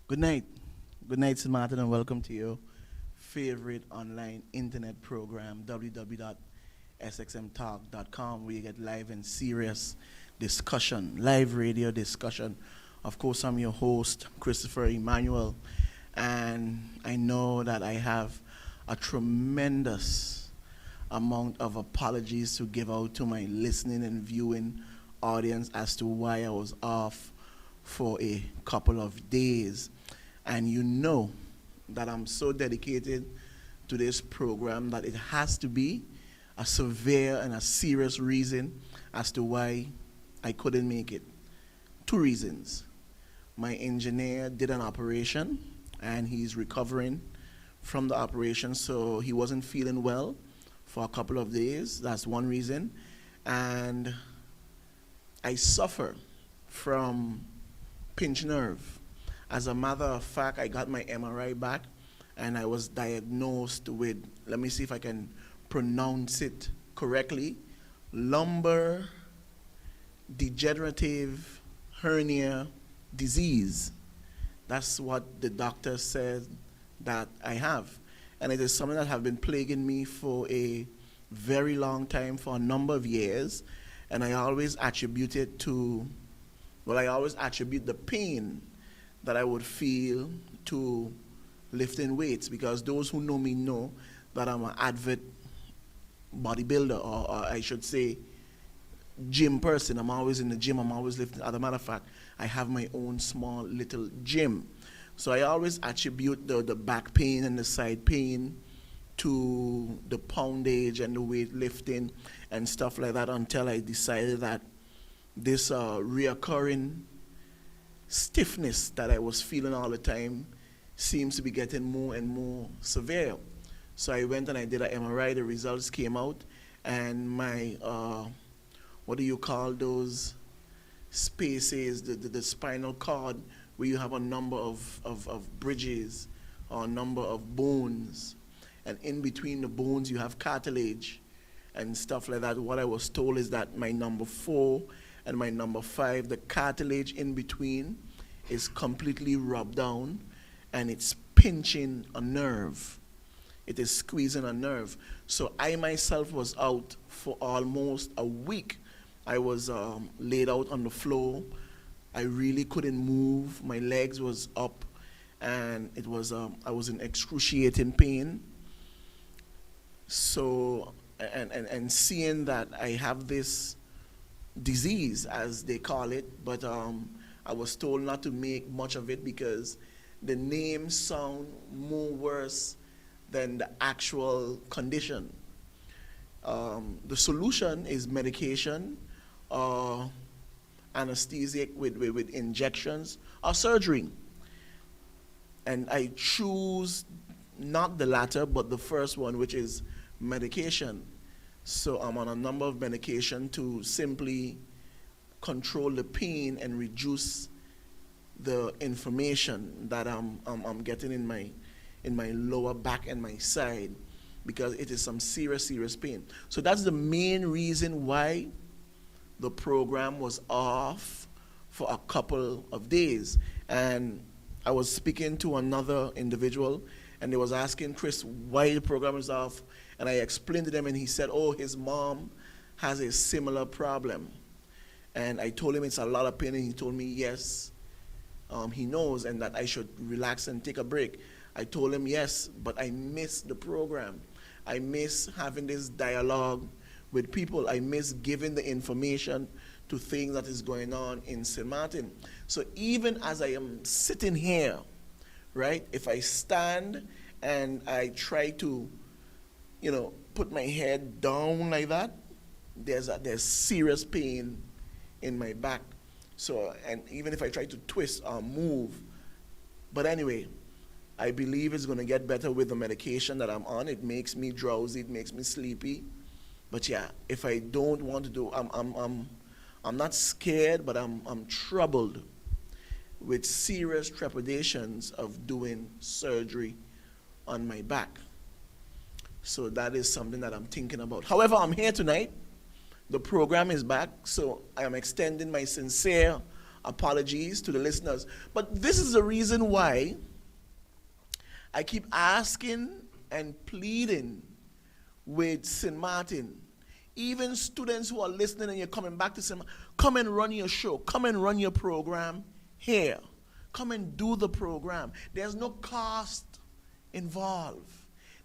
Good night. Good night, St. Martin, and welcome to your favorite online internet program, www.sxmtalk.com, where you get live and serious discussion, live radio discussion. Of course, I'm your host, Christopher Emmanuel, and I know that I have a tremendous amount of apologies to give out to my listening and viewing audience as to why I was off for a couple of days. And you know that I'm so dedicated to this program that it has to be a severe and a serious reason as to why I couldn't make it. Two reasons. My engineer did an operation and he's recovering from the operation, so he wasn't feeling well for a couple of days. That's one reason. And I suffer from pinched nerve. As a matter of fact, I got my MRI back and I was diagnosed with, let me see if I can pronounce it correctly, lumbar degenerative hernia disease. That's what the doctor said that I have. And it is something that have been plaguing me for a very long time, for a number of years. And I always attribute it to, I always attribute the pain that I would feel to lifting weights, because those who know me know that I'm an avid bodybuilder, or I should say gym person. I'm always in the gym, I'm always lifting. As a matter of fact, I have my own small little gym. So I always attribute the back pain and the side pain to the poundage and the weight lifting and stuff like that, until I decided that this reoccurring stiffness that I was feeling all the time seems to be getting more and more severe. So I went and I did an MRI. The results came out, and my what do you call those spaces, the spinal cord, where you have a number of bridges or a number of bones, and in between the bones you have cartilage and stuff like that. What I was told is that my number 4 and my number 5, the cartilage in between is completely rubbed down and it's pinching a nerve. It is squeezing a nerve. So I myself was out for almost a week. I was laid out on the floor. I really couldn't move. My legs was up, and it was I was in excruciating pain. So and seeing that I have this disease, as they call it, but I was told not to make much of it because the name sound more worse than the actual condition. The solution is medication, anesthetic with injections, or surgery. And I choose not the latter, but the first one, which is medication. So I'm on a number of medication to simply control the pain and reduce the inflammation that I'm getting in my lower back and my side, because it is some serious pain. So that's the main reason why the program was off for a couple of days. And I was speaking to another individual, and they was asking Chris why the program is off, and I explained to them, and he said, oh, his mom has a similar problem. And I told him it's a lot of pain, and he told me yes, he knows, and that I should relax and take a break. I told him yes, but I miss the program. I miss having this dialogue with people. I miss giving the information to things that is going on in St. Martin. So even as I am sitting here, right, if I stand and I try to, put my head down like that, there's serious pain in my back. So, and even if I try to twist or move, but anyway, I believe it's going to get better with the medication that I'm on. It makes me drowsy, it makes me sleepy. But yeah, if I don't want to do, I'm not scared, but I'm troubled with serious trepidations of doing surgery on my back. So that is something that I'm thinking about. However, I'm here tonight. The program is back, so I am extending my sincere Apologies to the listeners. But this is the reason why I keep asking and pleading with St. Martin. Even students who are listening and you're coming back to St. Martin, come and run your show. Come and run your program here. Come and do the program. There's no cost involved.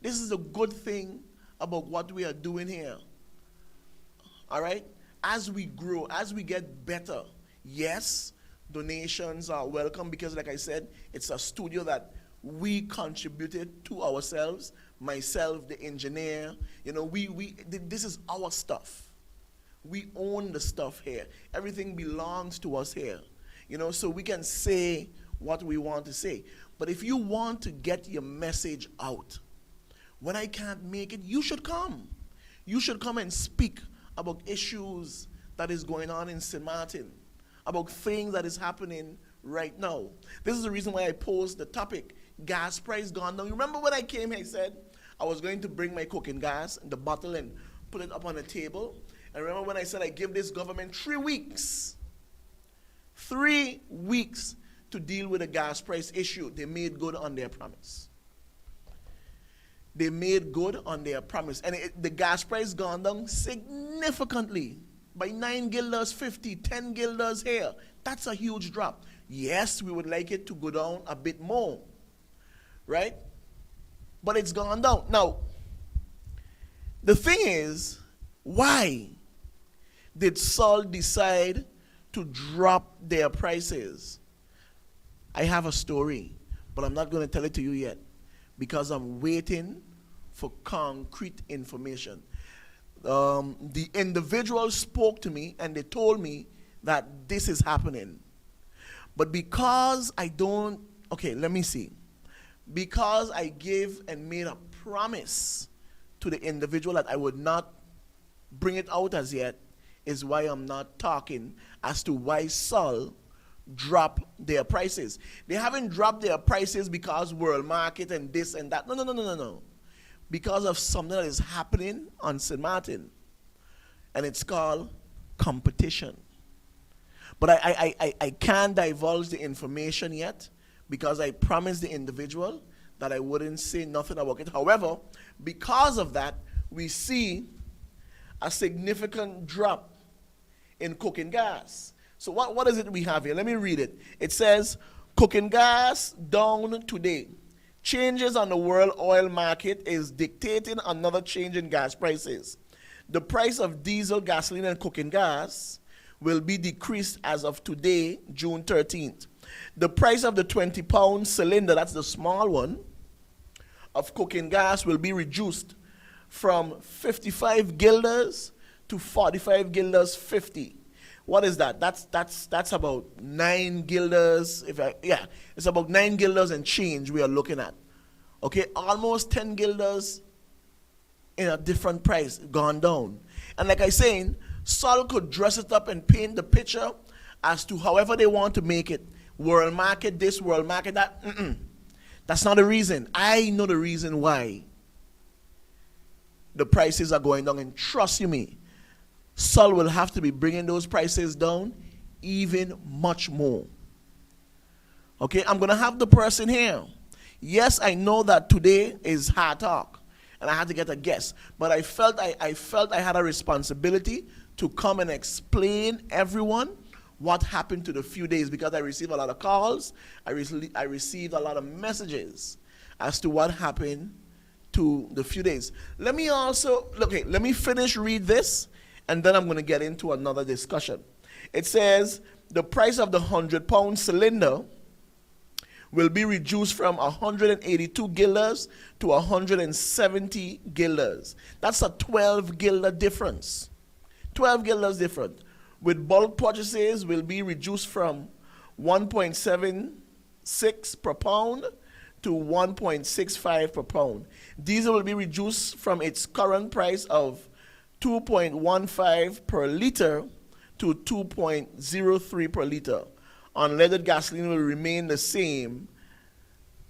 This is a good thing about what we are doing here. All right? As we grow, as we get better, yes, donations are welcome because, like I said, it's a studio that we contributed to ourselves. Myself, the engineer, this is our stuff. We own the stuff here. Everything belongs to us here. So we can say what we want to say. But if you want to get your message out, when I can't make it, you should come. You should come and speak about issues that is going on in St. Martin, about things that is happening right now. This is the reason why I posed the topic, gas price gone down. You remember when I came here, I said I was going to bring my cooking gas in the bottle and put it up on the table. And remember when I said I give this government 3 weeks. 3 weeks to deal with the gas price issue. They made good on their promise. They made good on their promise. And the gas price gone down significantly by 9 guilders 50, 10 guilders here. That's a huge drop. Yes, we would like it to go down a bit more, right? But it's gone down. Now, the thing is, why did Salt decide to drop their prices? I have a story, but I'm not going to tell it to you yet because I'm waiting for concrete information. The individual spoke to me and they told me that this is happening. But because I don't, okay, let me see. Because I gave and made a promise to the individual that I would not bring it out as yet, is why I'm not talking as to why Sol drop their prices. They haven't dropped their prices because world market and this and that. No. Because of something that is happening on St. Martin. And it's called competition. But I can't divulge the information yet because I promised the individual that I wouldn't say nothing about it. However, because of that, we see a significant drop in cooking gas. So what is it we have here? Let me read it. It says, cooking gas down today. Changes on the world oil market is dictating another change in gas prices. The price of diesel, gasoline, and cooking gas will be decreased as of today, June 13th. The price of the 20-pound cylinder, that's the small one, of cooking gas will be reduced from 55 guilders to 45 guilders 50. What is that? That's about 9 guilders. It's about 9 guilders and change we are looking at. Okay, almost 10 guilders in a different price gone down. And like I saying, Sol could dress it up and paint the picture as to however they want to make it. World market this, world market that. That's not the reason. I know the reason why the prices are going down. And trust you me, Sol will have to be bringing those prices down even much more. Okay, I'm going to have the person here. Yes, I know that today is hard talk, and I had to get a guest. But I felt I had a responsibility to come and explain everyone what happened to the few days because I received a lot of calls. I received a lot of messages as to what happened to the few days. Let me finish read this, and then I'm going to get into another discussion. It says the price of the 100-pound cylinder will be reduced from 182 guilders to 170 guilders. That's a 12 guilder difference. 12 guilders different. With bulk purchases will be reduced from 1.76 per pound to 1.65 per pound. Diesel will be reduced from its current price of 2.15 per liter to 2.03 per liter. Unleaded gasoline will remain the same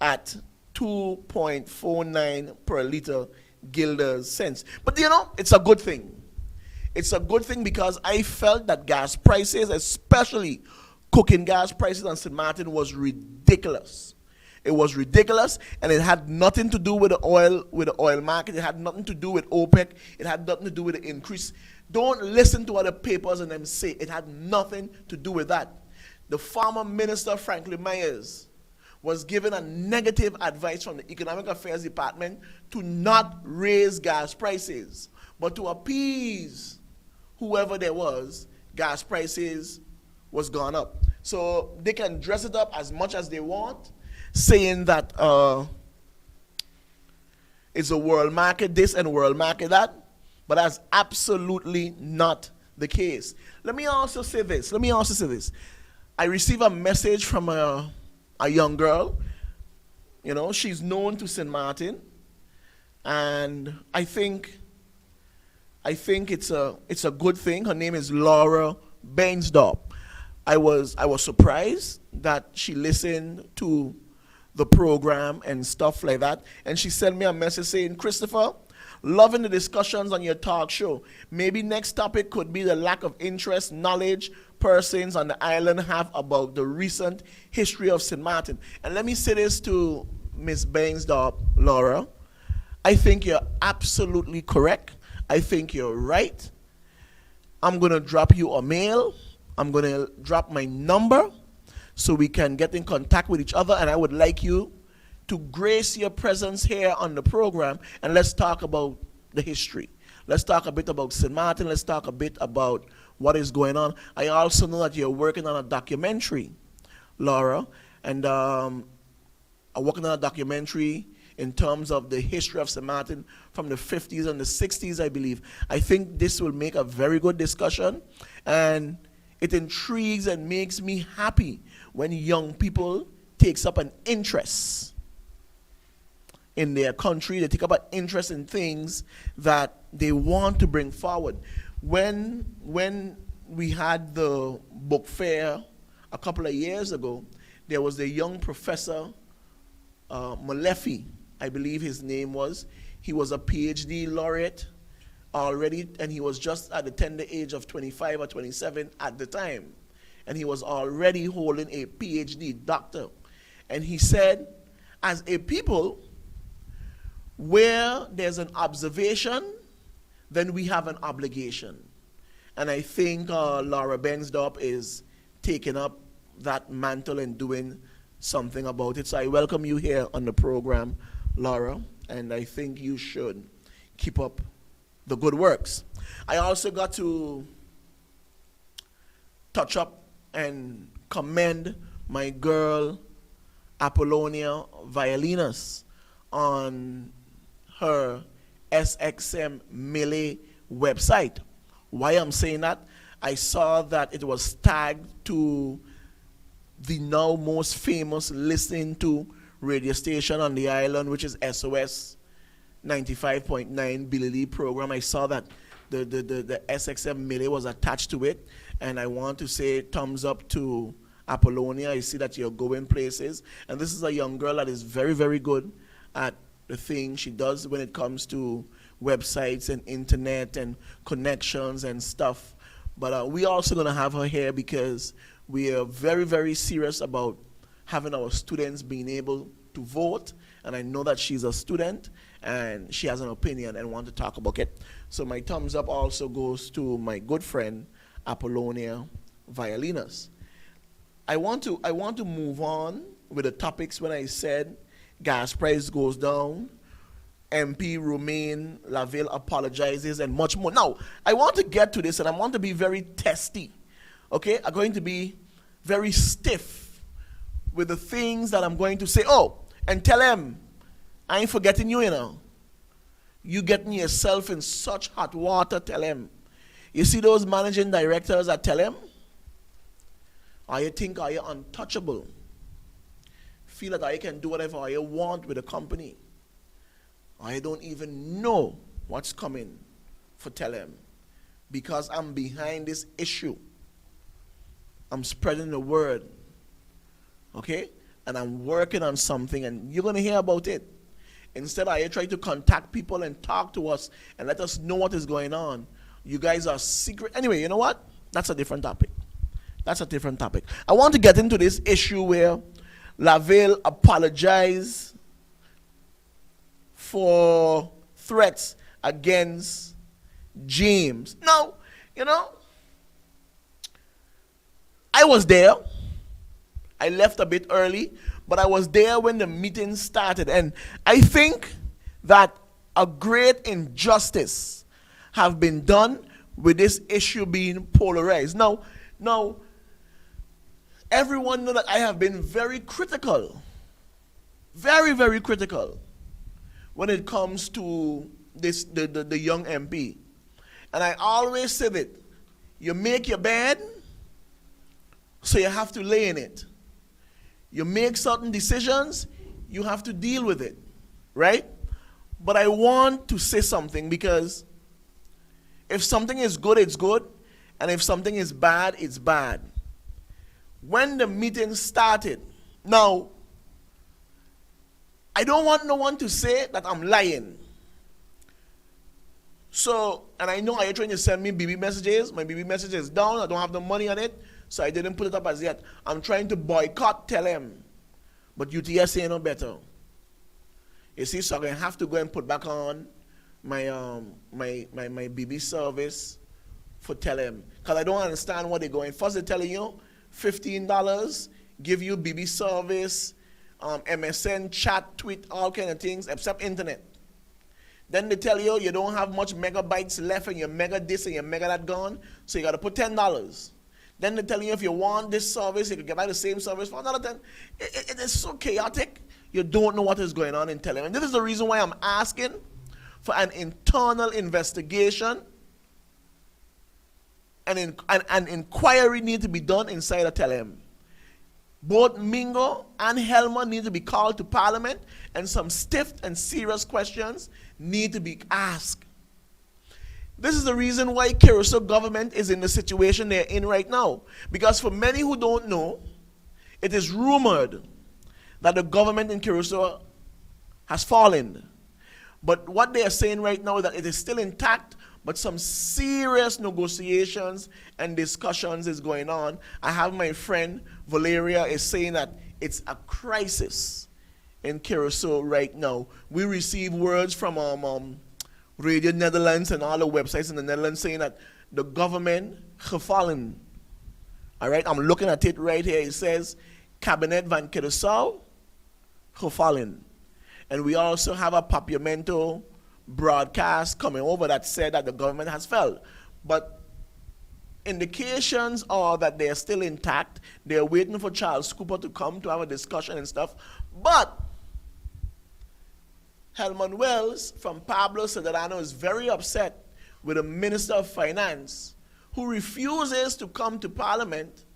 at 2.49 per liter guilders cents. But it's a good thing. It's a good thing because I felt that gas prices, especially cooking gas prices on St. Martin was ridiculous. It was ridiculous, and it had nothing to do with the oil market. It had nothing to do with OPEC. It had nothing to do with the increase. Don't listen to what the papers and them say. It had nothing to do with that. The former minister, Franklin Myers, was given a negative advice from the Economic Affairs Department to not raise gas prices, but to appease whoever there was, gas prices was gone up. So they can dress it up as much as they want, saying that it's a world market this and world market that, but that's absolutely not the case. Let me also say this. I received a message from a young girl. You know, she's known to St. Martin, and I think it's a good thing. Her name is Laura Bainsdorp. I was surprised that she listened to the program and stuff like that. And she sent me a message saying, Christopher, loving the discussions on your talk show. Maybe next topic could be the lack of interest, knowledge persons on the island have about the recent history of St. Martin. And let me say this to Ms. Bainsdorp, Laura. I think you're absolutely correct. I think you're right. I'm going to drop you a mail. I'm going to drop my number so we can get in contact with each other, and I would like you to grace your presence here on the program, and let's talk about the history. Let's talk a bit about St. Martin. Let's talk a bit about what is going on. I also know that you're working on a documentary, Laura, and I'm working on a documentary in terms of the history of St. Martin from the 50s and the 60s, I believe. I think this will make a very good discussion, and it intrigues and makes me happy when young people takes up an interest in their country. They take up an interest in things that they want to bring forward. When we had the book fair a couple of years ago, there was a young professor, Malefi, I believe his name was. He was a PhD laureate already, and he was just at the tender age of 25 or 27 at the time. And he was already holding a PhD doctor. And he said, as a people, where there's an observation, then we have an obligation. And I think Laura Bensdorp is taking up that mantle and doing something about it. So I welcome you here on the program, Laura, and I think you should keep up the good works. I also got to touch up and commend my girl Apollonia Violinas on her SXM Millie website. Why I'm saying that? I saw that it was tagged to the now most famous listening to radio station on the island, which is SOS 95.9 Billy program. I saw that the SXM Millie was attached to it, and I want to say thumbs up to Apollonia. I see that you're going places, and this is a young girl that is very, very good at the thing she does when it comes to websites and internet and connections and stuff. But we also going to have her here because we are very, very serious about having our students being able to vote, and I know that she's a student and she has an opinion and want to talk about it. So my thumbs up also goes to my good friend Apollonia Violinas. I want to move on with the topics. When I said gas price goes down, MP Romain Laville apologizes, and much more. Now, I want to get to this, and I want to be very testy, okay? I'm going to be very stiff with the things that I'm going to say. Oh, and tell him, I ain't forgetting you, you know. You getting yourself in such hot water, tell him. You see those managing directors that tell him, or you think are you untouchable? Feel that I can do whatever I want with the company. I don't even know what's coming for Telem because I'm behind this issue. I'm spreading the word, okay? And I'm working on something, and you're going to hear about it. Instead, I try to contact people and talk to us and let us know what is going on. You guys are secret. Anyway, you know what? That's a different topic. That's a different topic. I want to get into this issue where Laville apologized for threats against James. Now, I was there. I left a bit early, but I was there when the meeting started. And I think that a great injustice have been done with this issue being polarized. Now, everyone knows that I have been very critical, very, very critical when it comes to the young MP. And I always say that you make your bed, so you have to lay in it. You make certain decisions, you have to deal with it, right? But I want to say something, because if something is good, it's good, and if something is bad, it's bad. When the meeting started, now, I don't want no one to say that I'm lying. So, and I know you're trying to send me BB messages. My BB message is down. I don't have the money on it, so I didn't put it up as yet. I'm trying to boycott Tell him, but UTS ain't no better. You see, so I'm going to have to go and put back on my BB service for Tell him, because I don't understand what they're going. First they're telling you $15, give you BB service, MSN, chat, tweet, all kind of things, except internet. Then they tell you you don't have much megabytes left and your mega this and your mega that gone, so you got to put $10. Then they tell you if you want this service, you can get back the same service for another 10. It is so chaotic, you don't know what is going on in Telem. And this is the reason why I'm asking for an internal investigation, and an inquiry need to be done inside of Telem. Both Mingo and Helmer need to be called to Parliament, and some stiff and serious questions need to be asked. This is the reason why Curacao government is in the situation they're in right now. Because for many who don't know, it is rumored that the government in Curacao has fallen. But what they are saying right now is that it is still intact, but some serious negotiations and discussions is going on. I have my friend Valeria is saying that it's a crisis in Curacao right now. We receive words from Radio Netherlands and all the websites in the Netherlands saying that the government gefallen. All right, I'm looking at it right here. It says Cabinet van Curaçao gefallen. And we also have a Papiamento broadcast coming over that said that the government has failed. But indications are that they are still intact. They're waiting for Charles Cooper to come to have a discussion and stuff. But Helman Wells from Pablo Ciudadano is very upset with the Minister of Finance, who refuses to come to Parliament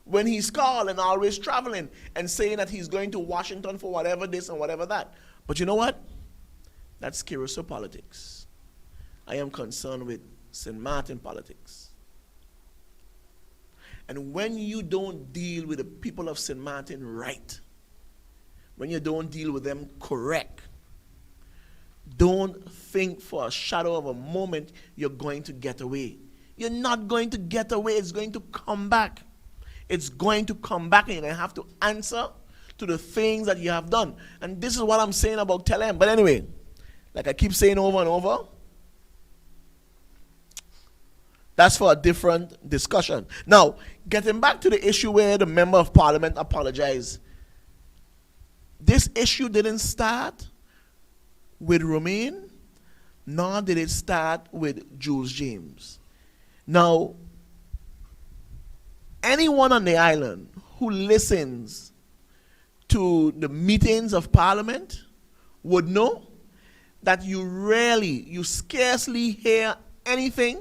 when he's called and always traveling and saying that he's going to Washington for whatever this and whatever that. But you know what? That's Curacao politics. I am concerned with St. Martin politics. And when you don't deal with the people of St. Martin right, when you don't deal with them correct, don't think for a shadow of a moment you're going to get away. You're not going to get away. It's going to come back. It's going to come back, and you're going to have to answer to the things that you have done. And this is what I'm saying about Telem. But anyway, like I keep saying over and over, that's for a different discussion. Now, getting back to the issue where the member of parliament apologized. This issue didn't start with Romain, nor did it start with Jules James. Now, anyone on the island who listens to the meetings of Parliament would know that you scarcely hear anything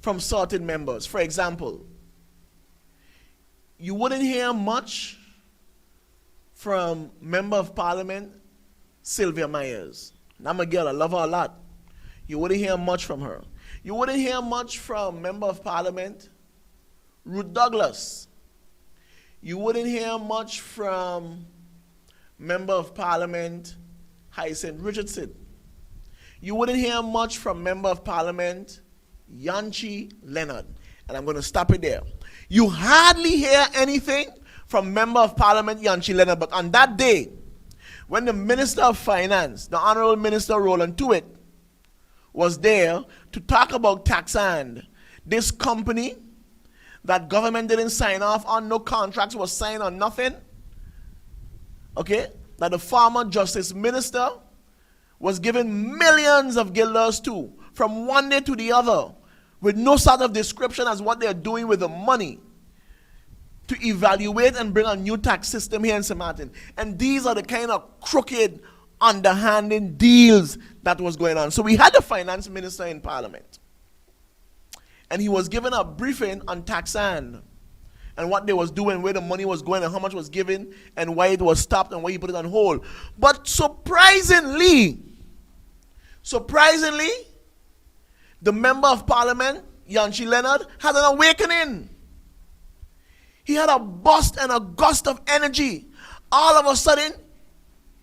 from certain members. For example, you wouldn't hear much from Member of Parliament Sylvia Myers. And I'm a girl, I love her a lot. You wouldn't hear much from her. You wouldn't hear much from Member of Parliament Ruth Douglas. You wouldn't hear much from Member of Parliament Hyacinth Richardson. You wouldn't hear much from Member of Parliament Yanchi Leonard. and I'm going to stop it there. You hardly hear anything from Member of Parliament Yanchi Leonard, but on that day, when the Minister of Finance, the Honorable Minister Roland Tuitt, was there to talk about Taxand, this company that government didn't sign off on, no contracts was signed on, nothing, okay, that the former Justice Minister was given millions of guilders to, from one day to the other, with no sort of description as what they're doing with the money to evaluate and bring a new tax system here in St. Martin. And these are the kind of crooked, underhanded deals that was going on. So we had the finance minister in Parliament, and he was given a briefing on Taxand and what they was doing, where the money was going and how much was given and why it was stopped and why he put it on hold. But surprisingly, the Member of Parliament, Yanchi Leonard, had an awakening. He had a burst and a gust of energy. All of a sudden,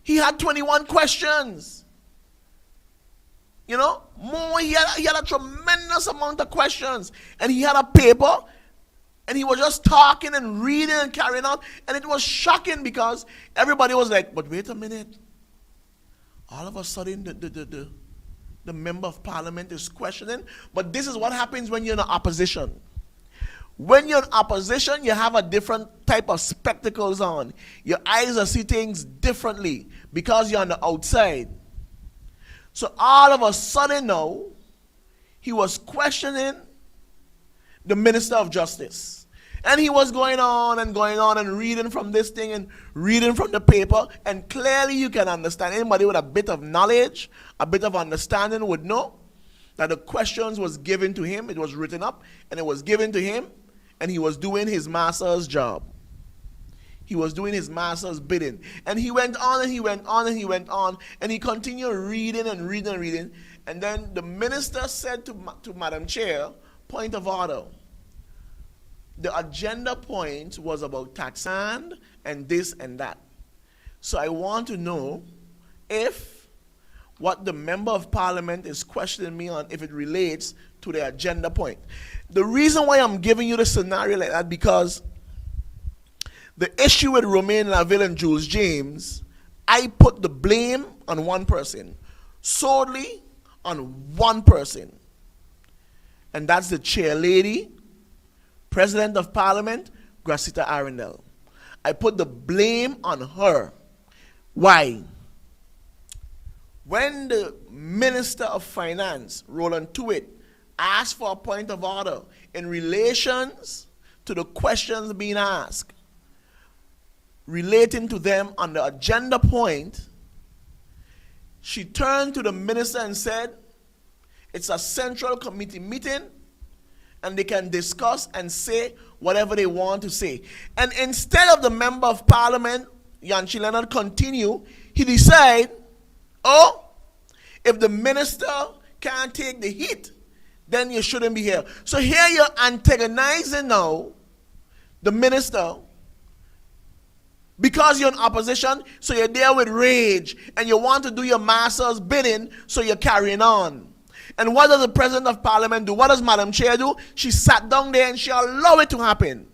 he had 21 questions. You know, he had a tremendous amount of questions. And he had a paper, and he was just talking and reading and carrying on. And it was shocking because everybody was like, but wait a minute. All of a sudden, the Member of Parliament is questioning. But this is what happens when you're in opposition. When you're in opposition, you have a different type of spectacles on. Your eyes are see things differently because you're on the outside. So all of a sudden now, he was questioning the Minister of Justice. And he was going on and reading from this thing and reading from the paper. And clearly you can understand, anybody with a bit of knowledge, a bit of understanding would know that the questions was given to him. It was written up and it was given to him. And he was doing his master's job. He was doing his master's bidding. And he went on and he went on and he went on. And he continued reading and reading and reading. And then the minister said to Madam Chair, point of order. The agenda point was about Taxand and this and that. So I want to know if what the Member of Parliament is questioning me on, if it relates to the agenda point. The reason why I'm giving you the scenario like that, because the issue with Romaine Laville and Jules James, I put the blame on one person, solely on one person. And that's the chair lady, President of Parliament, Gracita Arundel. I put the blame on her. Why? When the Minister of Finance, Roland Tuitt, asked for a point of order in relations to the questions being asked, relating to them on the agenda point, she turned to the minister and said, it's a central committee meeting and they can discuss and say whatever they want to say. And instead of the Member of Parliament, Yanchi Leonard, continue, he decided, oh, if the minister can't take the heat, then you shouldn't be here. So here you're antagonizing now the minister because you're in opposition, so you're there with rage and you want to do your master's bidding, so you're carrying on. And what does the President of Parliament do? What does Madam Chair do? She sat down there and she allowed it to happen.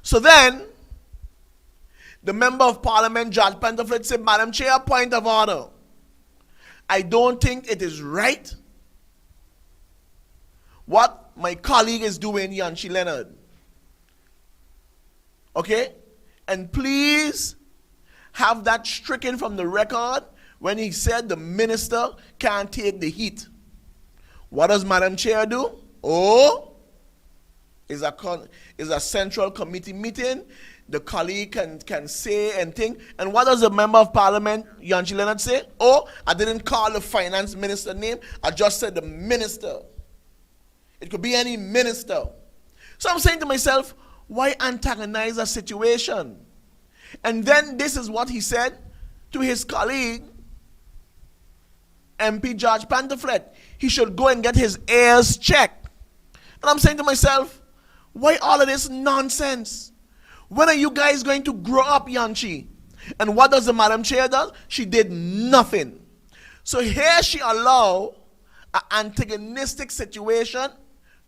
So then, the Member of Parliament, Judge Pentaflet, said, Madam Chair, point of order. I don't think it is right what my colleague is doing, Yanchi Leonard. Okay? And please have that stricken from the record when he said the minister can't take the heat. What does Madam Chair do? Oh, is a central committee meeting. The colleague can say and think. And what does the Member of Parliament, Yanchi Leonard, say? Oh, I didn't call the finance minister name. I just said the minister. It could be any minister. So I'm saying to myself, why antagonize a situation? And then this is what he said to his colleague, MP Judge Pentaflet. He should go and get his ears checked. And I'm saying to myself, why all of this nonsense? When are you guys going to grow up, Yanchi? And what does the Madam Chair do? She did nothing. So here she allowed an antagonistic situation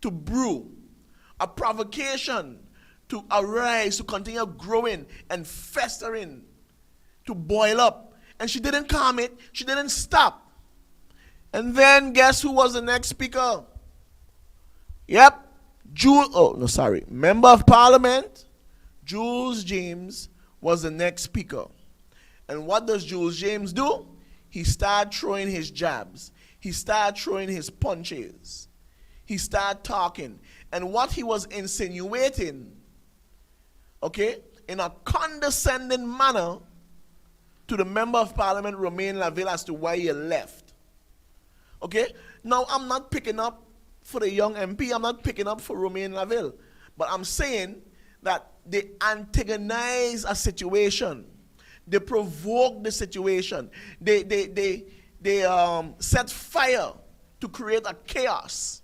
to brew. a provocation to arise, to continue growing and festering, to boil up. And she didn't calm it. She didn't stop. And then guess who was the next speaker? Yep. Member of Parliament, Jules James was the next speaker. And what does Jules James do? He started throwing his jabs. He started throwing his punches. He started talking. And what he was insinuating, okay, in a condescending manner to the Member of Parliament, Romain Laville, as to why he left. Okay? Now, I'm not picking up for the young MP. I'm not picking up for Romain Laville. But I'm saying that they antagonize a situation. They provoke the situation. They set fire to create a chaos.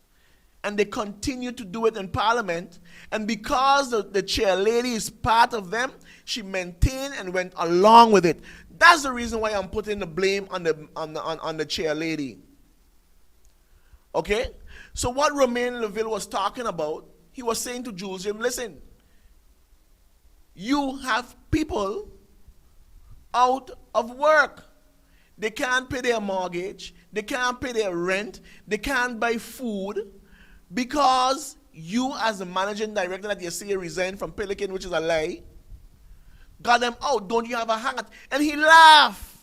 And they continue to do it in Parliament. And because the chair lady is part of them, she maintained and went along with it. That's the reason why I'm putting the blame on the chair lady. Okay? So what Romain Laville was talking about, he was saying to Jules James, listen, you have people out of work. They can't pay their mortgage. They can't pay their rent. They can't buy food because you, as the managing director that you say resigned from Pelican, which is a lie, got them out. Don't you have a heart? And he laughed.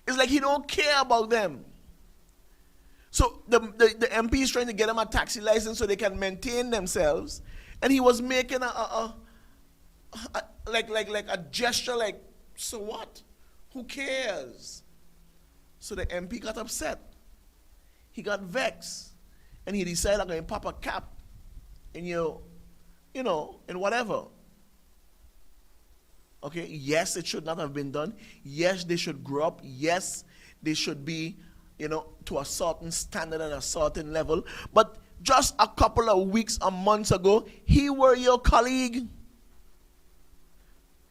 It's like he don't care about them. So the MP is trying to get them a taxi license so they can maintain themselves. And he was making like a gesture like, so what? Who cares? So the MP got upset. He got vexed. And he decided I'm going to pop a cap in in whatever. Okay, yes, it should not have been done. Yes, they should grow up. Yes, they should be, to a certain standard and a certain level. But just a couple of weeks or months ago, he were your colleague.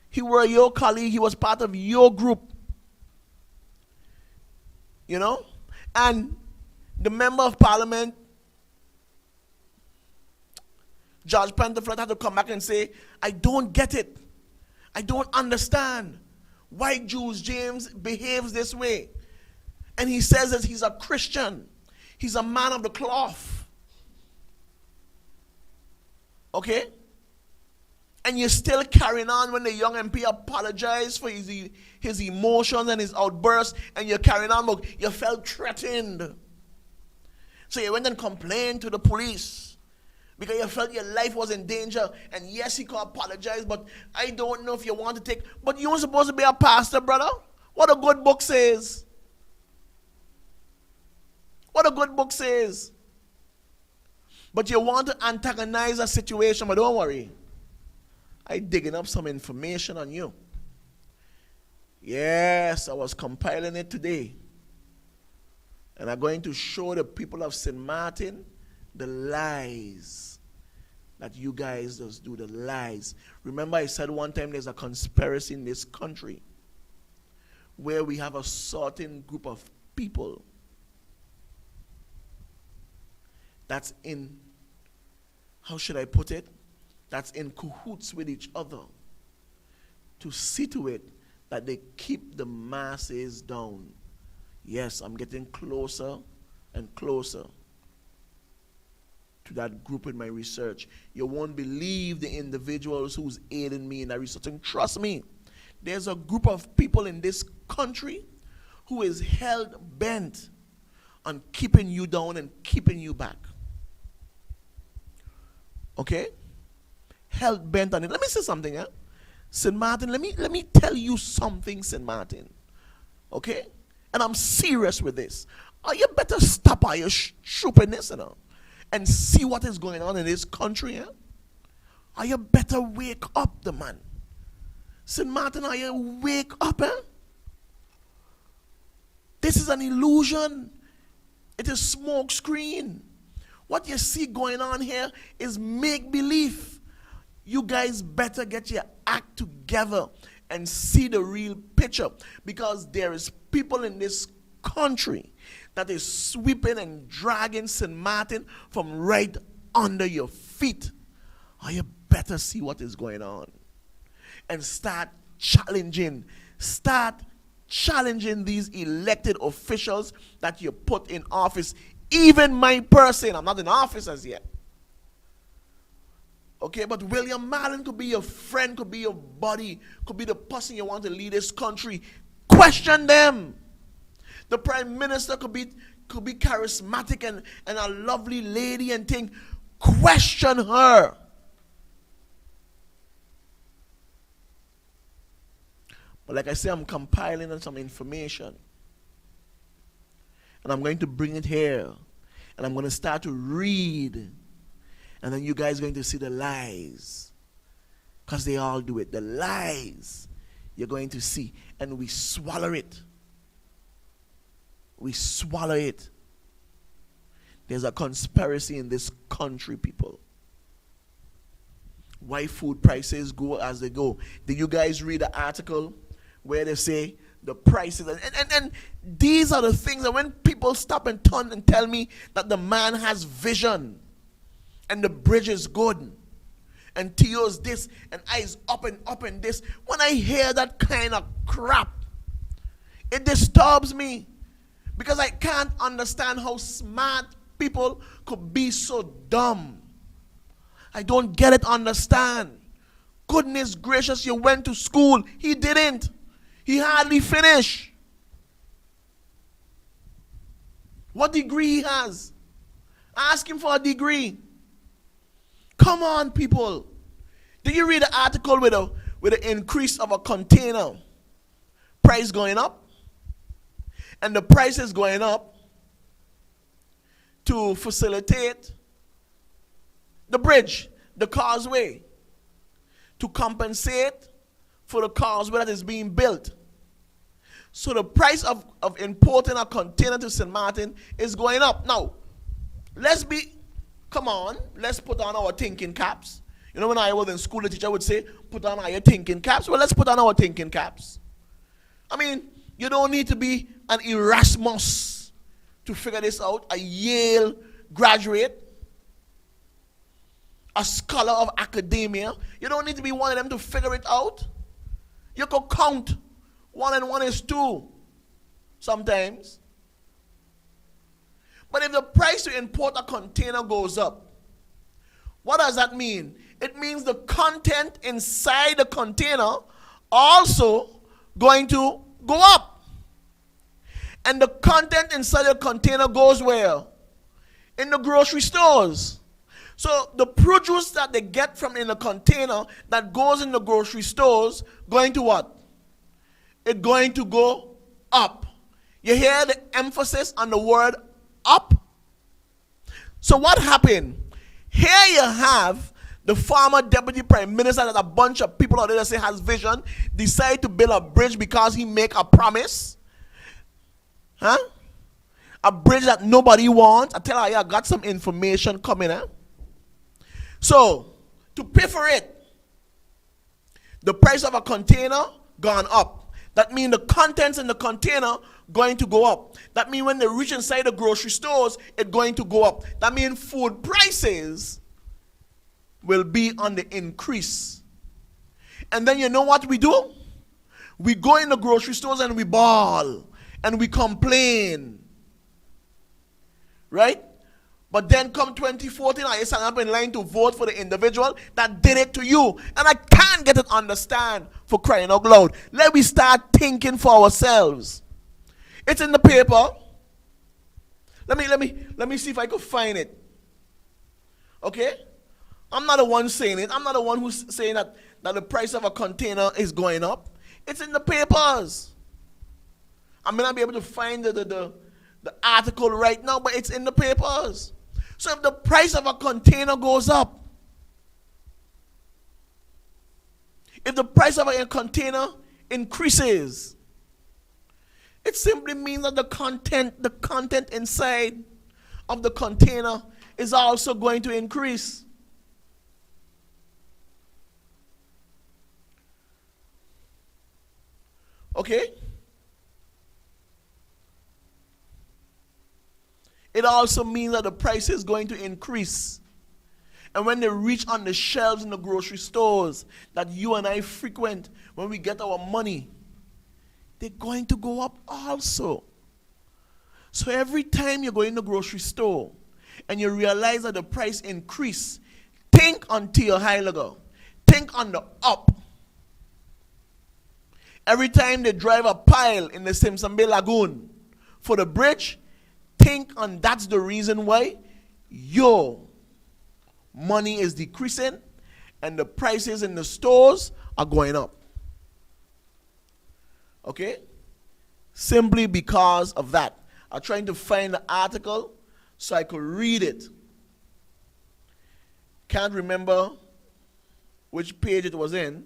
He were your colleague. He was part of your group. And the Member of Parliament, Judge Pentaflat, had to come back and say, I don't get it. I don't understand why Jules James behaves this way. And he says that he's a Christian. He's a man of the cloth. Okay? And you're still carrying on when the young MP apologized for his emotions and his outbursts, and you're carrying on, but you felt threatened. So you went and complained to the police because you felt your life was in danger. And yes, he could apologize, but I don't know if you want to take. But you weren't supposed to be a pastor, brother. What a good book says. What a good book says. But you want to antagonize a situation, but don't worry. I'm digging up some information on you. Yes, I was compiling it today. And I'm going to show the people of St. Martin the lies that you guys just do, the lies. Remember I said one time there's a conspiracy in this country where we have a certain group of people that's in, how should I put it? That's in cahoots with each other to see to it that they keep the masses down. Yes, I'm getting closer and closer to that group in my research. You won't believe the individuals who's aiding me in that research. And trust me, there's a group of people in this country who is held bent on keeping you down and keeping you back. Okay? Held bent on it. Let me say something, eh? St. Martin, let me tell you something, St. Martin. Okay? And I'm serious with this. You better stop all your stupidness, and see what is going on in this country, eh? You better wake up, the man. St. Martin, you wake up, eh? This is an illusion. It is smoke screen. What you see going on here is make-believe. You guys better get your act together and see the real picture, because there is people in this country that is sweeping and dragging St. Martin from right under your feet. or you better see what is going on and start challenging these elected officials that you put in office. Even my person, I'm not in office as yet. Okay, but William Marlin could be your friend, could be your buddy, could be the person you want to lead this country. Question them. The prime minister could be charismatic and a lovely lady and thing. Question her. But like I say, I'm compiling some information. And I'm going to bring it here. And I'm going to start to read. And then you guys are going to see the lies. Because they all do it. The lies you're going to see. And we swallow it. We swallow it. There's a conspiracy in this country, people. Why food prices go as they go. Did you guys read the article where they say the prices, and these are the things that when people stop and turn and tell me that the man has vision and the bridge is good and Theo's this and eyes up and this, when I hear that kind of crap, it disturbs me because I can't understand how smart people could be so dumb. I don't get it, understand. Goodness gracious, you went to school. He didn't. He hardly finished. What degree he has? Ask him for a degree. Come on, people. Did you read the article with the increase of a container price going up? And the price is going up to facilitate the bridge, the causeway, to compensate for the causeway that is being built. So the price of importing a container to St. Martin is going up. Now, let's put on our thinking caps. You know, when I was in school, the teacher would say, put on your thinking caps. Well, let's put on our thinking caps. I mean, you don't need to be an Erasmus to figure this out, a Yale graduate, a scholar of academia. You don't need to be one of them to figure it out. You could count. 1 and 1 is 2 sometimes. But if the price to import a container goes up, what does that mean? It means the content inside the container also going to go up. And the content inside the container goes where? In the grocery stores. So the produce that they get from in the container that goes in the grocery stores going to what? It's going to go up. You hear the emphasis on the word up? So what happened? Here you have the former deputy prime minister that a bunch of people out there that say has vision decide to build a bridge because he make a promise. Huh? A bridge that nobody wants. I tell you, I got some information coming. So, to pay for it, the price of a container gone up. That means the contents in the container going to go up. That means when they reach inside the grocery stores, it's going to go up. That means food prices will be on the increase. And then you know what we do? We go in the grocery stores and we bawl and we complain. Right? But then come 2014, I stand up in line to vote for the individual that did it to you. And I can't get it understand for crying out loud. Let me start thinking for ourselves. It's in the paper. Let me see if I could find it. Okay? I'm not the one saying it. I'm not the one who's saying that the price of a container is going up. It's in the papers. I may not be able to find the article right now, but it's in the papers. So if the price of a container goes up, if the price of a container increases, it simply means that the content inside of the container is also going to increase. Okay? It also means that the price is going to increase. And when they reach on the shelves in the grocery stores that you and I frequent, when we get our money, they're going to go up also. So every time you go in the grocery store and you realize that the price increase, think until you're high level. Think on the up. Every time they drive a pile in the Simpson Bay Lagoon for the bridge, think on that's the reason why your money is decreasing and the prices in the stores are going up. Okay? Simply because of that. I'm trying to find the article so I could read it. Can't remember which page it was in.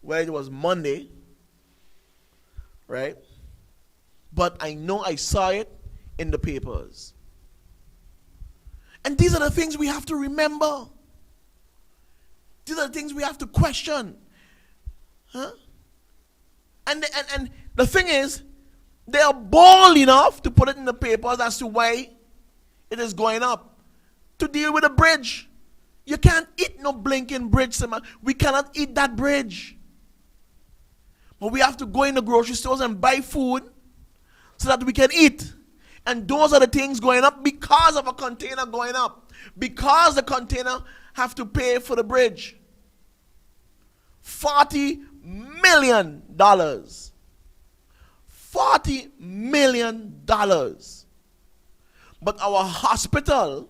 Where it was Monday. Right? But I know I saw it in the papers. And these are the things we have to remember. These are the things we have to question. Huh? And the thing is, they are bold enough to put it in the papers as to why it is going up. To deal with a bridge. You can't eat no blinking bridge. We cannot eat that bridge. But we have to go in the grocery stores and buy food so that we can eat. And those are the things going up because of a container going up. Because the container have to pay for the bridge. $40 million. $40 million. But our hospital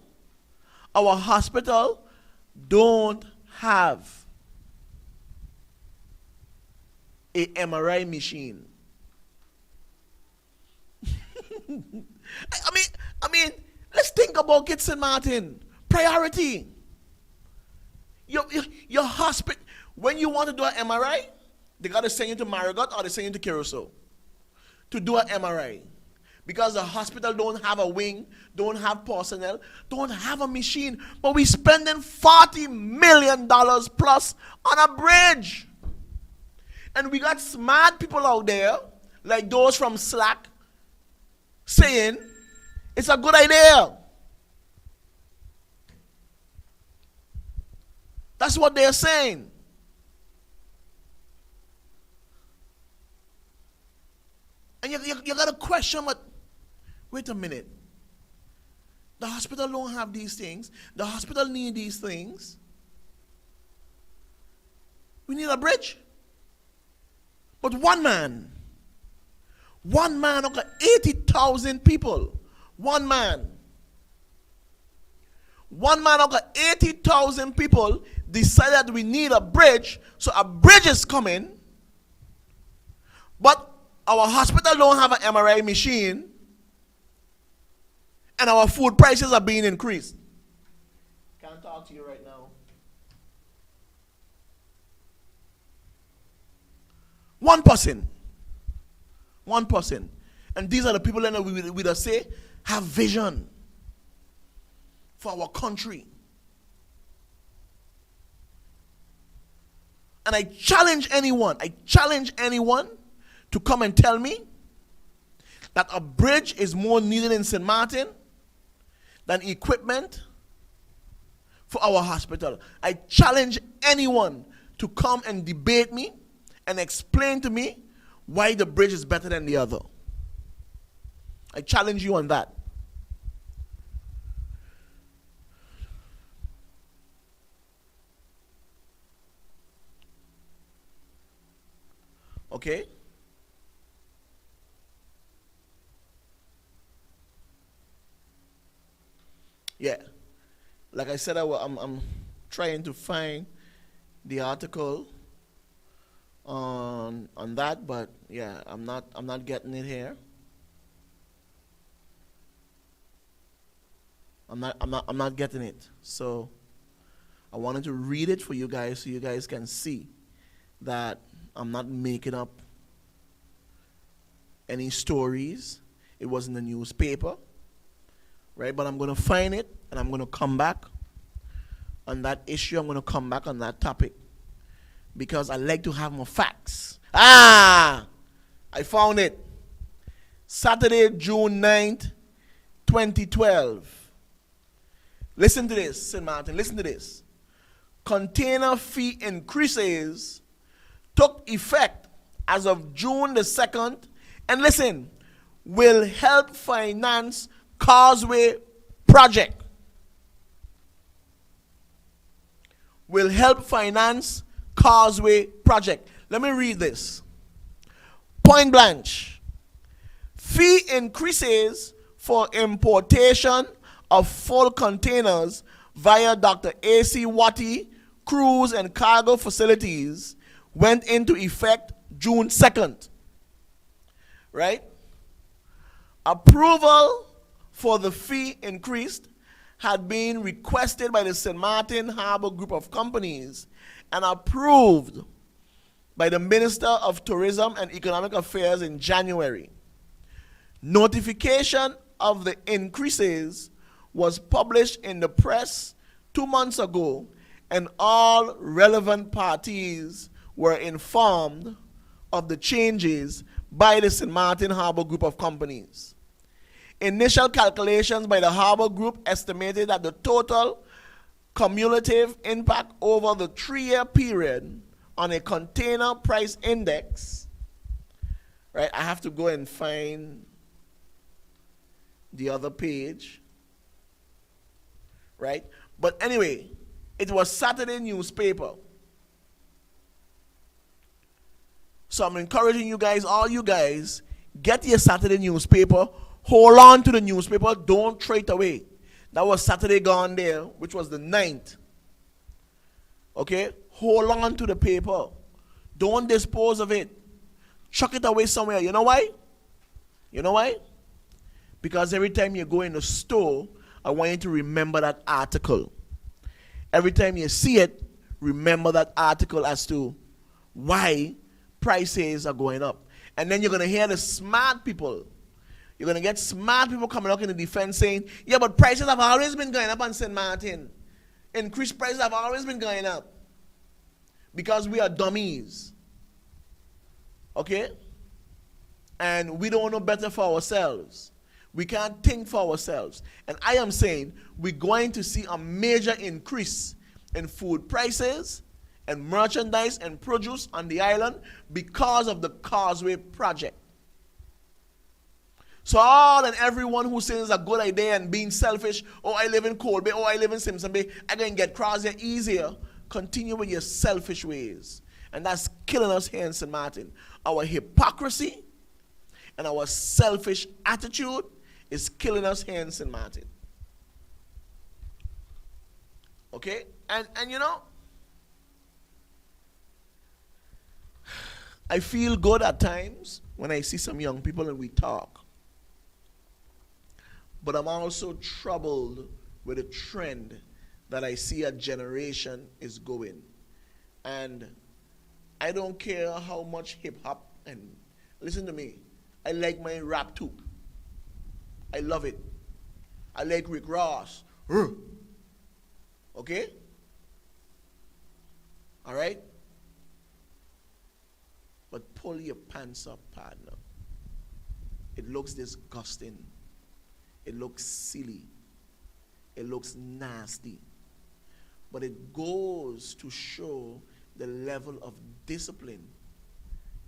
don't have a MRI machine. I mean, let's think about Kitson Martin. Priority. Your hospital, when you want to do an MRI, they got to send you to Marigot or they send you to Curacao to do an MRI. Because the hospital don't have a wing, don't have personnel, don't have a machine. But we're spending $40 million plus on a bridge. And we got smart people out there, like those from Slack, saying it's a good idea. That's what they're saying. And you got to question, but wait a minute. The hospital don't have these things. The hospital need these things. We need a bridge. But one man over 80,000 people. One man over 80,000 people decided we need a bridge. So a bridge is coming. But our hospital don't have an MRI machine. And our food prices are being increased. Can't talk to you right now. One person. And these are the people that we say have vision for our country. And I challenge anyone to come and tell me that a bridge is more needed in St. Martin than equipment for our hospital. I challenge anyone to come and debate me and explain to me why the bridge is better than the other. I challenge you on that. Okay? Yeah. Like I said, I'm trying to find the article on that, but yeah, I'm not getting it here. I'm not getting it. So I wanted to read it for you guys so you guys can see that I'm not making up any stories. It was in the newspaper, right? But I'm going to find it and I'm going to come back on that issue. I'm going to come back on that topic because I like to have more facts. I found it. Saturday, June 9th, 2012. Listen to this, St. Martin, listen to this. Container fee increases took effect as of June the 2nd, and listen, will help finance Causeway project. Will help finance Causeway project. Let me read this. Point blank. Fee increases for importation of full containers via Dr. A.C. Watty cruise and cargo facilities went into effect June 2nd. Right? Approval for the fee increased had been requested by the St. Martin Harbor Group of Companies and approved by the Minister of Tourism and Economic Affairs in January. Notification of the increases was published in the press 2 months ago, and all relevant parties were informed of the changes by the St. Martin Harbor Group of Companies. Initial calculations by the Harbor Group estimated that the total cumulative impact over the 3-year period on a container price index, right? I have to go and find the other page, right? But anyway, it was Saturday newspaper. So I'm encouraging you guys, all you guys, get your Saturday newspaper. Hold on to the newspaper. Don't throw it away. That was Saturday gone there, which was the 9th. Okay? Hold on to the paper. Don't dispose of it. Chuck it away somewhere. You know why? You know why? Because every time you go in the store, I want you to remember that article. Every time you see it, remember that article as to why prices are going up. And then you're going to hear the smart people. You're going to get smart people coming up in the defense saying, yeah, but prices have always been going up on St. Martin. Increased prices have always been going up. Because we are dummies. Okay? And we don't know better for ourselves. We can't think for ourselves. And I am saying we're going to see a major increase in food prices and merchandise and produce on the island because of the Causeway project. So all and everyone who says it's a good idea and being selfish, oh, I live in Cold Bay, oh, I live in Simpson Bay, I can get cross here easier. Continue with your selfish ways. And that's killing us here in St. Martin. Our hypocrisy and our selfish attitude is killing us here in St. Martin. Okay? And you know, I feel good at times when I see some young people and we talk. But I'm also troubled with the trend that I see a generation is going. And I don't care how much hip-hop, and listen to me, I like my rap too. I love it. I like Rick Ross. Okay? All right? But pull your pants up, partner. It looks disgusting. It looks silly. It looks nasty. But it goes to show the level of discipline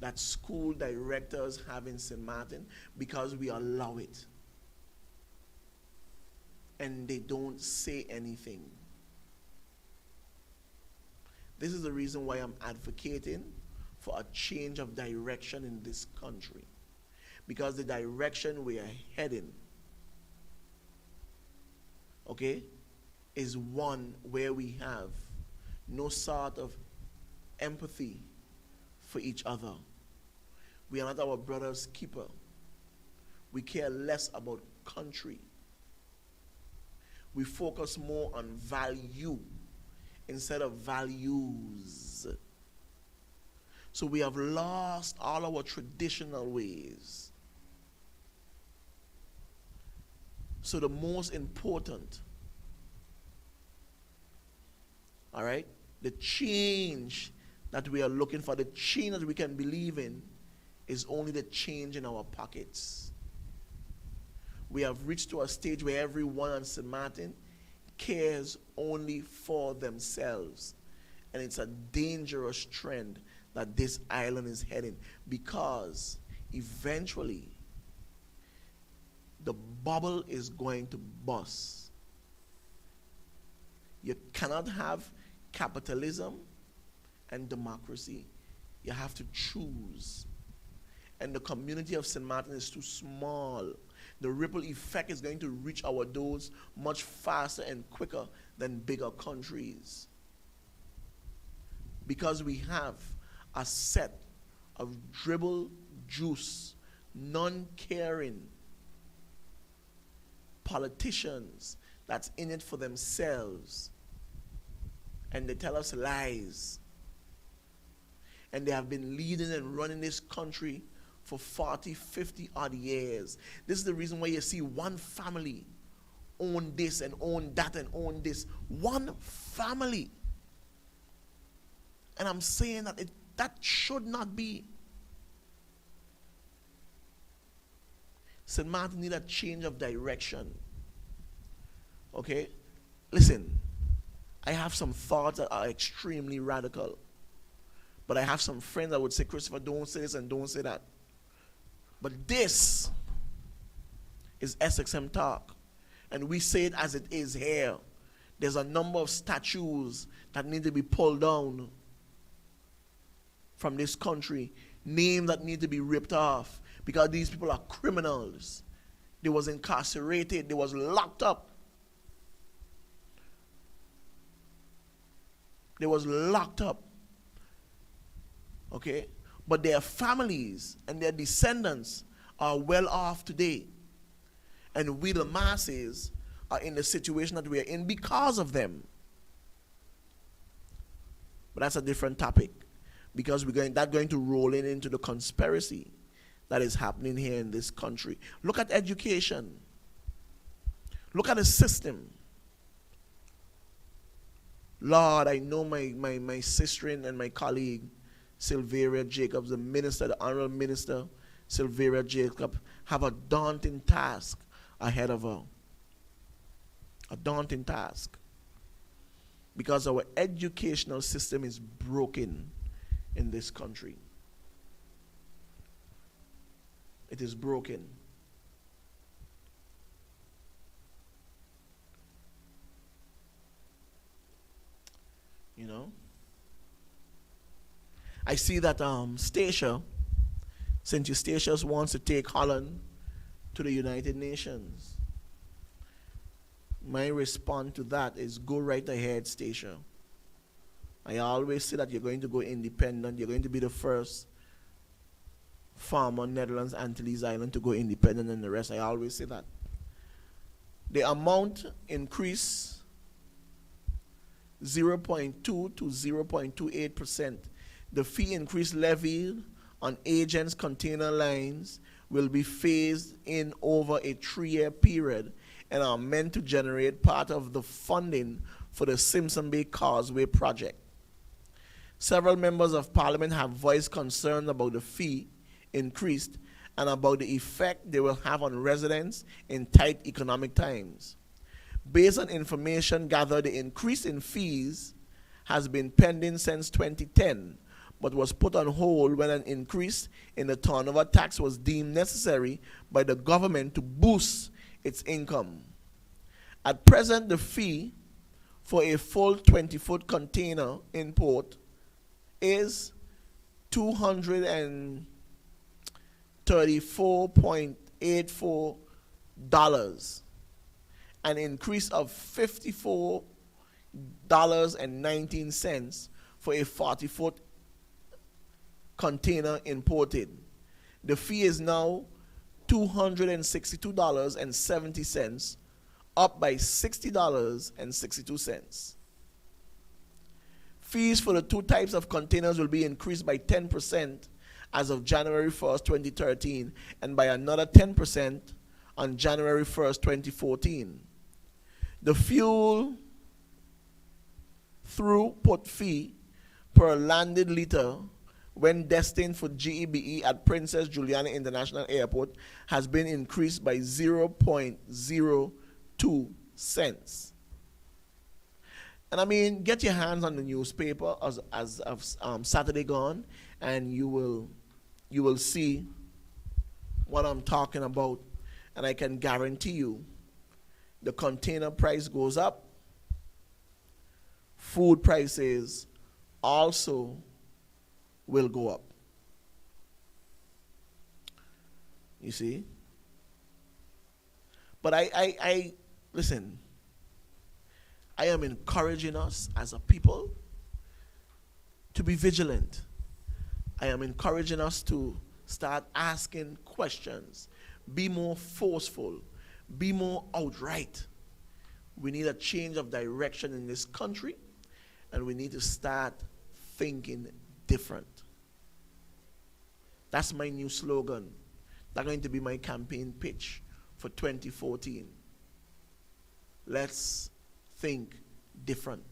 that school directors have in St. Martin because we allow it. And they don't say anything. This is the reason why I'm advocating for a change of direction in this country. Because the direction we are heading, okay, is one where we have no sort of empathy for each other. We are not our brother's keeper. We care less about country. We focus more on value instead of values. So we have lost all our traditional ways. So the most important, all right, the change that we are looking for, the change that we can believe in, is only the change in our pockets. We have reached to a stage where everyone on St. Martin cares only for themselves. And it's a dangerous trend that this island is heading, because eventually the bubble is going to burst. You cannot have capitalism and democracy. You have to choose. And the community of St. Martin is too small. The ripple effect is going to reach our doors much faster and quicker than bigger countries. Because we have a set of dribble juice, non-caring politicians that's in it for themselves. And they tell us lies. And they have been leading and running this country for 40, 50 odd years. This is the reason why you see one family own this and own that and own this. One family. And I'm saying that that should not be. St. Martin need a change of direction. Okay? Listen, I have some thoughts that are extremely radical. But I have some friends that would say, Christopher, don't say this and don't say that. But this is SXMTalk. And we say it as it is here. There's a number of statues that need to be pulled down from this country. Names that need to be ripped off. Because these people are criminals. They was incarcerated. They was locked up. They was locked up. Okay? But their families and their descendants are well off today. And we, the masses, are in the situation that we are in because of them. But that's a different topic. Because that's going to roll into the conspiracy that is happening here in this country. Look at education. Look at the system. Lord, I know my sister and my colleague, Sylvia Jacobs, the minister, the honorable minister, Sylvia Jacobs, have a daunting task ahead of her. A daunting task. Because our educational system is broken in this country. It is broken. You know? I see that Stacia, St. Eustatius wants to take Holland to the United Nations. My response to that is go right ahead, Stacia. I always say that you're going to go independent. You're going to be the first farmer, Netherlands, Antilles Island to go independent, and the rest. I always say that. The amount increase 0.2 to 0.28%. The fee increase levied on agents' container lines will be phased in over a 3-year period and are meant to generate part of the funding for the Simpson Bay Causeway project. Several members of parliament have voiced concern about the fee increased and about the effect they will have on residents in tight economic times. Based on information gathered, the increase in fees has been pending since 2010, but was put on hold when an increase in the turnover tax was deemed necessary by the government to boost its income. At present, the fee for a full 20-foot container import is $234.84, an increase of $54.19 for a 40-foot container imported. The fee is now $262.70, up by $60.62. Fees for the two types of containers will be increased by 10% as of January 1st, 2013, and by another 10% on January 1st, 2014. The fuel throughput fee per landed liter when destined for GEBE at Princess Juliana International Airport has been increased by 0.02 cents. And I mean, get your hands on the newspaper as of Saturday gone, and you will see what I'm talking about. And I can guarantee you, the container price goes up. Food prices also will go up. You see? But I listen, I am encouraging us as a people to be vigilant. I am encouraging us to start asking questions, be more forceful, be more outright. We need a change of direction in this country, and we need to start thinking different. That's my new slogan. That's going to be my campaign pitch for 2014. Let's think different.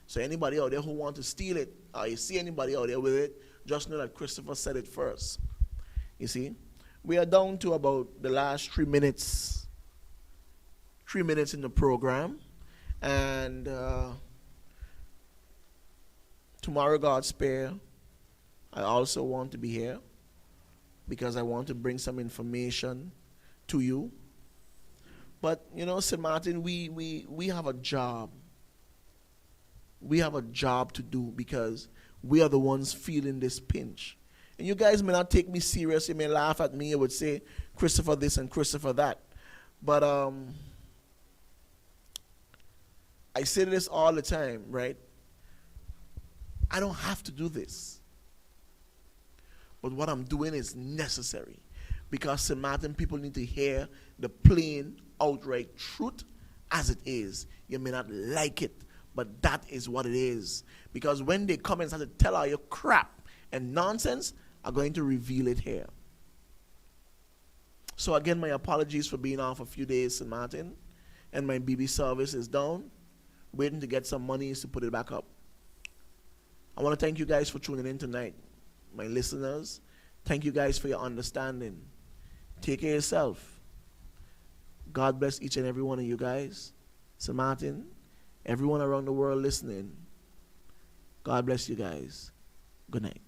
So anybody out there who want to steal it, or you see anybody out there with it, just know that Christopher said it first. You see? We are down to about the last 3 minutes. 3 minutes in the program. And tomorrow, God spare, I also want to be here because I want to bring some information to you. But, you know, St. Martin, we have a job. We have a job to do because we are the ones feeling this pinch. And you guys may not take me serious. You may laugh at me. You would say, Christopher this and Christopher that. But I say this all the time, right? I don't have to do this. But what I'm doing is necessary. Because St. Martin people need to hear the plain, outright truth as it is. You may not like it, but that is what it is. Because when they come and start to tell all your crap and nonsense, I'm going to reveal it here. So again, my apologies for being off a few days, St. Martin. And my BB service is down. Waiting to get some monies to put it back up. I want to thank you guys for tuning in tonight. My listeners, thank you guys for your understanding. Take care of yourself. God bless each and every one of you guys. St. Martin, everyone around the world listening, God bless you guys. Good night.